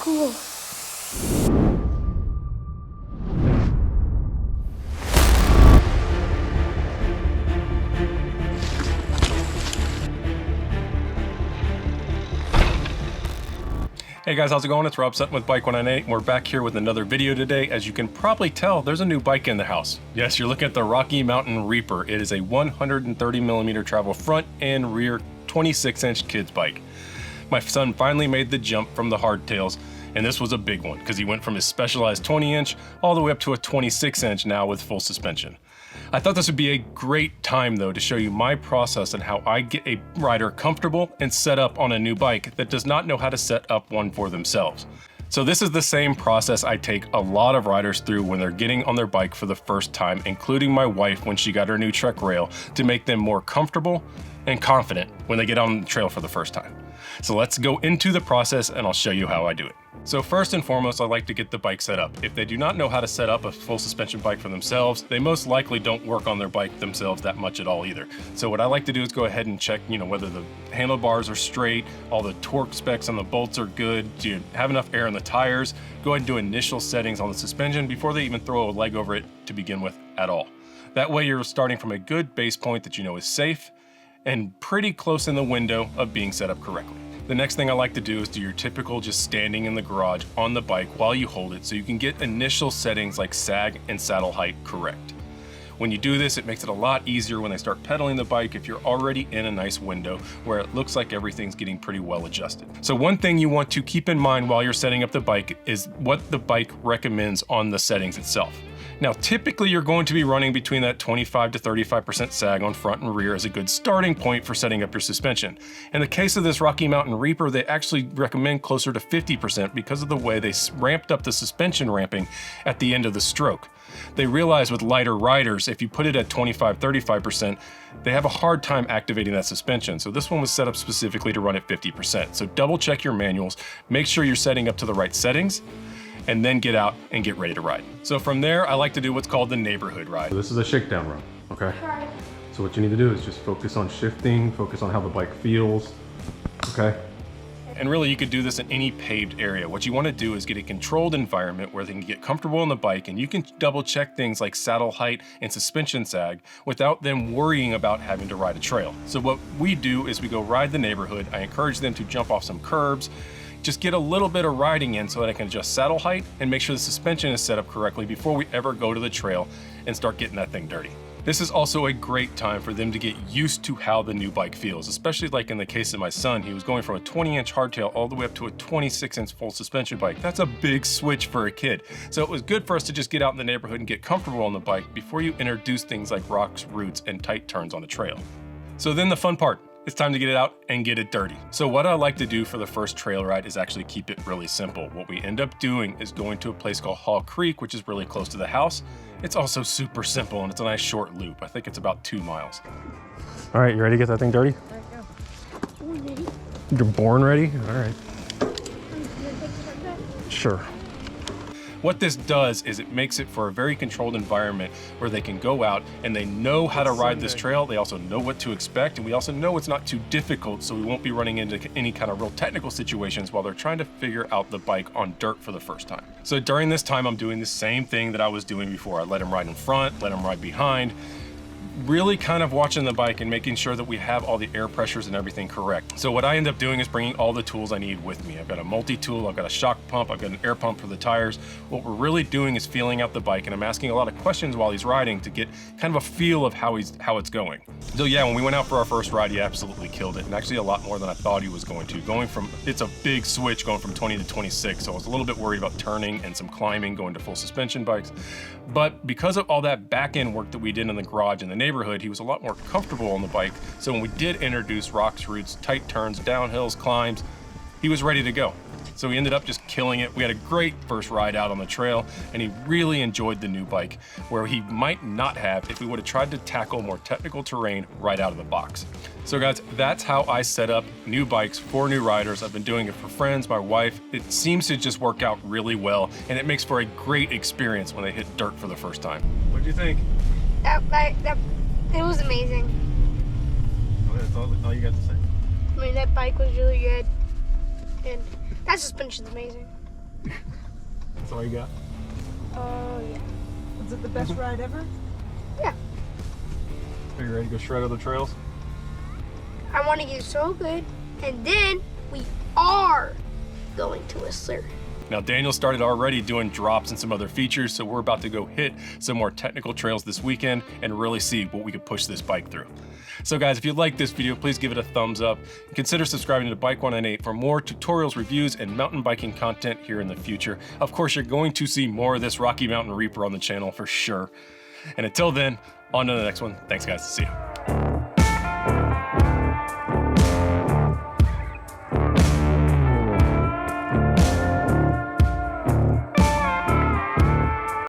cool. Hey guys, how's it going? It's Rob Sutton with Bike 198. We're back here with another video today. As you can probably tell, there's a new bike in the house. Yes, you're looking at the Rocky Mountain Reaper. It is a 130mm travel front and rear 26-inch kids bike. My son finally made the jump from the hardtails, and this was a big one because he went from his specialized 20-inch all the way up to a 26-inch now with full suspension. I thought this would be a great time though to show you my process and how I get a rider comfortable and set up on a new bike that does not know how to set up one for themselves. So this is the same process I take a lot of riders through when they're getting on their bike for the first time, including my wife when she got her new Trek rail, to make them more comfortable and confident when they get on the trail for the first time. So let's go into the process and I'll show you how I do it. So first and foremost, I like to get the bike set up. If they do not know how to set up a full suspension bike for themselves, they most likely don't work on their bike themselves that much at all either. So what I like to do is go ahead and check, whether the handlebars are straight, all the torque specs on the bolts are good, do you have enough air in the tires? Go ahead and do initial settings on the suspension before they even throw a leg over it to begin with at all. That way you're starting from a good base point that you know is safe and pretty close in the window of being set up correctly. The next thing I like to do is do your typical just standing in the garage on the bike while you hold it so you can get initial settings like sag and saddle height correct. When you do this, it makes it a lot easier when they start pedaling the bike if you're already in a nice window where it looks like everything's getting pretty well adjusted. So one thing you want to keep in mind while you're setting up the bike is what the bike recommends on the settings itself. Now, typically you're going to be running between that 25 to 35% sag on front and rear as a good starting point for setting up your suspension. In the case of this Rocky Mountain Reaper, they actually recommend closer to 50% because of the way they ramped up the suspension ramping at the end of the stroke. They realize with lighter riders, if you put it at 25, 35%, they have a hard time activating that suspension. So this one was set up specifically to run at 50%. So double check your manuals, make sure you're setting up to the right settings, and then get out and get ready to ride. So from there, I like to do what's called the neighborhood ride. So this is a shakedown run, okay? Right. So what you need to do is just focus on shifting, focus on how the bike feels, okay? And really you could do this in any paved area. What you wanna do is get a controlled environment where they can get comfortable on the bike and you can double check things like saddle height and suspension sag without them worrying about having to ride a trail. So what we do is we go ride the neighborhood. I encourage them to jump off some curbs, just get a little bit of riding in so that I can adjust saddle height and make sure the suspension is set up correctly before we ever go to the trail and start getting that thing dirty. This is also a great time for them to get used to how the new bike feels, especially like in the case of my son. He was going from a 20-inch hardtail all the way up to a 26-inch full suspension bike. That's a big switch for a kid. So it was good for us to just get out in the neighborhood and get comfortable on the bike before you introduce things like rocks, roots, and tight turns on a trail. So then the fun part. It's time to get it out and get it dirty. So what I like to do for the first trail ride is actually keep it really simple. What we end up doing is going to a place called Hall Creek, which is really close to the house. It's also super simple and it's a nice short loop. I think it's about 2 miles. All right, you ready to get that thing dirty? Ready? You're born ready? All right. Sure. What this does is it makes it for a very controlled environment where they can go out and they know how to ride this trail. They also know what to expect, and we also know it's not too difficult, so we won't be running into any kind of real technical situations while they're trying to figure out the bike on dirt for the first time. So during this time, I'm doing the same thing that I was doing before. I let them ride in front, let them ride behind, really kind of watching the bike and making sure that we have all the air pressures and everything correct. So what I end up doing is bringing all the tools I need with me. I've got a multi-tool, I've got a shock pump, I've got an air pump for the tires. What we're really doing is feeling out the bike, and I'm asking a lot of questions while he's riding to get kind of a feel of how it's going. So yeah, when we went out for our first ride, he absolutely killed it, and actually a lot more than I thought he was going to. It's a big switch going from 20 to 26, so I was a little bit worried about turning and some climbing going to full suspension bikes. But because of all that back end work that we did in the garage in the neighborhood, he was a lot more comfortable on the bike. So when we did introduce rocks, roots, tight turns, downhills, climbs, he was ready to go. So he ended up just killing it. We had a great first ride out on the trail, and he really enjoyed the new bike, where he might not have if we would have tried to tackle more technical terrain right out of the box. So guys, that's how I set up new bikes for new riders. I've been doing it for friends, my wife. It seems to just work out really well, and it makes for a great experience when they hit dirt for the first time. What do you think? It was amazing. Okay, that's all you got to say. I mean, that bike was really good, and that suspension's amazing. That's all you got? Oh, yeah. Was it the best ride ever? Yeah. Are you ready to go shred other trails? I want to get so good. And then we are going to Whistler. Now Daniel started already doing drops and some other features, so we're about to go hit some more technical trails this weekend and really see what we could push this bike through. So guys, if you like this video, please give it a thumbs up. And consider subscribing to Bike 198 for more tutorials, reviews, and mountain biking content here in the future. Of course, you're going to see more of this Rocky Mountain Reaper on the channel for sure. And until then, on to the next one. Thanks guys, see ya.